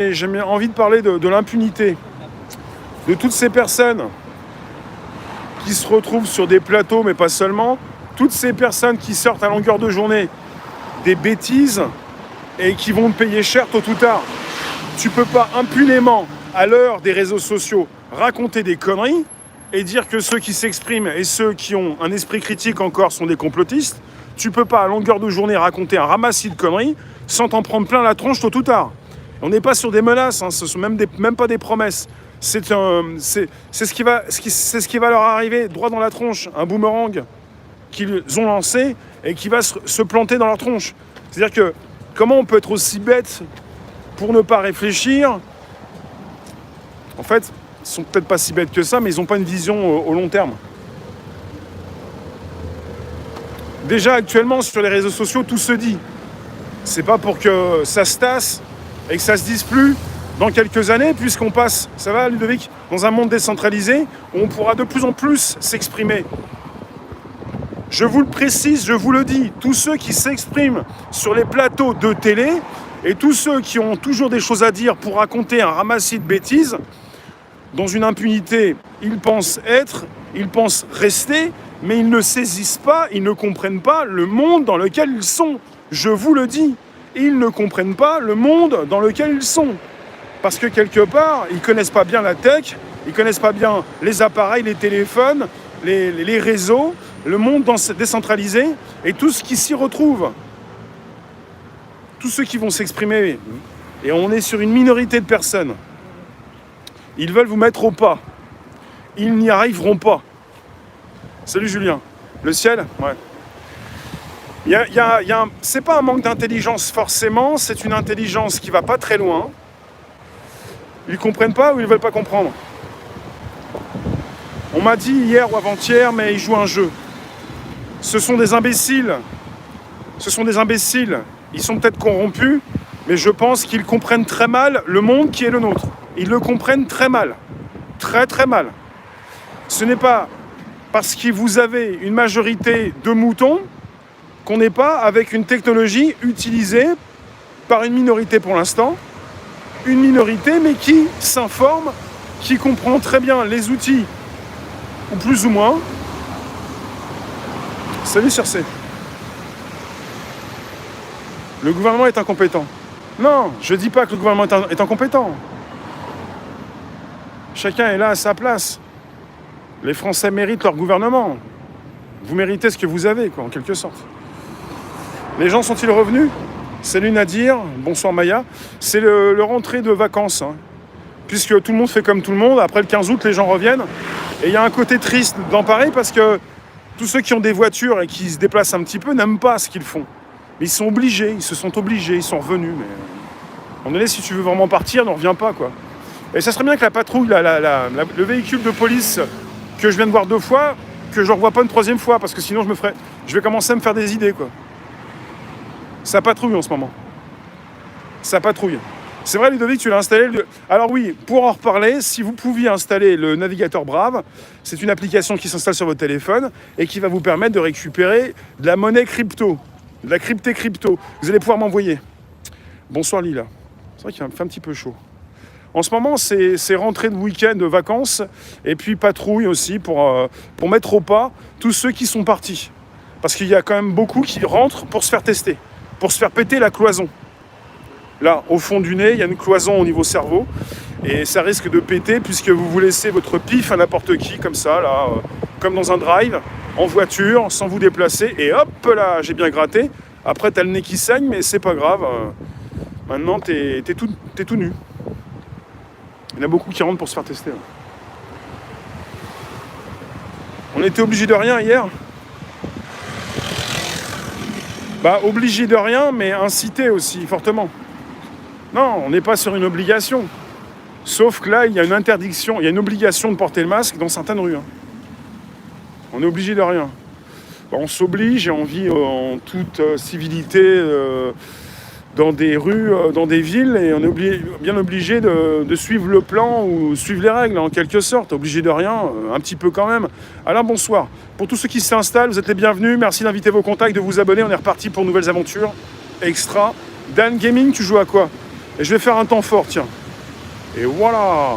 J'ai envie de parler de l'impunité, de toutes ces personnes qui se retrouvent sur des plateaux, mais pas seulement, toutes ces personnes qui sortent à longueur de journée des bêtises et qui vont te payer cher tôt ou tard. Tu peux pas impunément, à l'heure des réseaux sociaux, raconter des conneries et dire que ceux qui s'expriment et ceux qui ont un esprit critique encore sont des complotistes. Tu peux pas, à longueur de journée, raconter un ramassis de conneries sans t'en prendre plein la tronche tôt ou tard. On n'est pas sur des menaces, hein, ce sont même pas des promesses. C'est ce qui va leur arriver droit dans la tronche, un boomerang qu'ils ont lancé et qui va se planter dans leur tronche. C'est-à-dire que comment on peut être aussi bête pour ne pas réfléchir? En fait, ils sont peut-être pas si bêtes que ça, mais ils n'ont pas une vision au long terme. Déjà actuellement sur les réseaux sociaux, tout se dit. C'est pas pour que ça se tasse et que ça se dise plus dans quelques années, puisqu'on passe, ça va Ludovic, dans un monde décentralisé où on pourra de plus en plus s'exprimer. Je vous le précise, je vous le dis, tous ceux qui s'expriment sur les plateaux de télé et tous ceux qui ont toujours des choses à dire pour raconter un ramassis de bêtises, dans une impunité, ils pensent être, ils pensent rester, mais ils ne saisissent pas, ils ne comprennent pas le monde dans lequel ils sont. Je vous le dis, ils ne comprennent pas le monde dans lequel ils sont. Parce que quelque part, ils ne connaissent pas bien la tech, ils ne connaissent pas bien les appareils, les téléphones, les réseaux, le monde décentralisé et tout ce qui s'y retrouve. Tous ceux qui vont s'exprimer, et on est sur une minorité de personnes, ils veulent vous mettre au pas. Ils n'y arriveront pas. Salut Julien. Le ciel? Ouais. C'est pas un manque d'intelligence forcément, c'est une intelligence qui va pas très loin. Ils comprennent pas ou ils veulent pas comprendre. On m'a dit hier ou avant-hier, mais ils jouent un jeu. Ce sont des imbéciles. Ce sont des imbéciles. Ils sont peut-être corrompus, mais je pense qu'ils comprennent très mal le monde qui est le nôtre. Ils le comprennent très mal. Très très mal. Ce n'est pas parce que vous avez une majorité de moutons qu'on n'est pas avec une technologie utilisée par une minorité pour l'instant. Une minorité, mais qui s'informe, qui comprend très bien les outils, ou plus ou moins. Salut Circé. Le gouvernement est incompétent. Non, je ne dis pas que le gouvernement est incompétent. Chacun est là à sa place. Les Français méritent leur gouvernement. Vous méritez ce que vous avez, quoi, en quelque sorte. Les gens sont-ils revenus? Salut Nadir, bonsoir Maya. C'est le rentrée de vacances, hein. Puisque tout le monde fait comme tout le monde. Après le 15 août, les gens reviennent. Et il y a un côté triste dans Paris parce que tous ceux qui ont des voitures et qui se déplacent un petit peu n'aiment pas ce qu'ils font. Mais ils sont obligés, ils se sont obligés, ils sont revenus. Mais à un moment donné, si tu veux vraiment partir, ne reviens pas, quoi. Et ça serait bien que la patrouille, le véhicule de police que je viens de voir 2 fois, que je ne revois pas une 3e fois, parce que sinon je vais commencer à me faire des idées, quoi. Ça patrouille en ce moment. Ça patrouille. C'est vrai, Ludovic, tu l'as installé. Alors oui, pour en reparler, si vous pouviez installer le navigateur Brave, c'est une application qui s'installe sur votre téléphone et qui va vous permettre de récupérer de la monnaie crypto, de la crypté crypto. Vous allez pouvoir m'envoyer. Bonsoir Lila. C'est vrai qu'il fait un petit peu chaud. En ce moment, c'est rentrée de week-end, de vacances, et puis patrouille aussi pour mettre au pas tous ceux qui sont partis. Parce qu'il y a quand même beaucoup qui rentrent pour se faire tester, pour se faire péter la cloison. Là, au fond du nez, il y a une cloison au niveau cerveau, et ça risque de péter puisque vous laissez votre pif à n'importe qui, comme ça, là, comme dans un drive, en voiture, sans vous déplacer, et hop là, j'ai bien gratté. Après, t'as le nez qui saigne, mais c'est pas grave. Maintenant, t'es tout nu. Il y en a beaucoup qui rentrent pour se faire tester. On était obligé de rien hier. Obligé de rien, mais incité aussi, fortement. Non, on n'est pas sur une obligation. Sauf que là, il y a une interdiction, il y a une obligation de porter le masque dans certaines rues. On est obligé de rien. On s'oblige et on vit en toute civilité dans des rues, dans des villes, et on est bien obligé de suivre le plan ou suivre les règles, en quelque sorte. Obligé de rien, un petit peu quand même. Alain, bonsoir. Pour tous ceux qui s'installent, vous êtes les bienvenus. Merci d'inviter vos contacts, de vous abonner. On est reparti pour nouvelles aventures extra. Dan Gaming, tu joues à quoi? Et je vais faire un temps fort, tiens. Et voilà.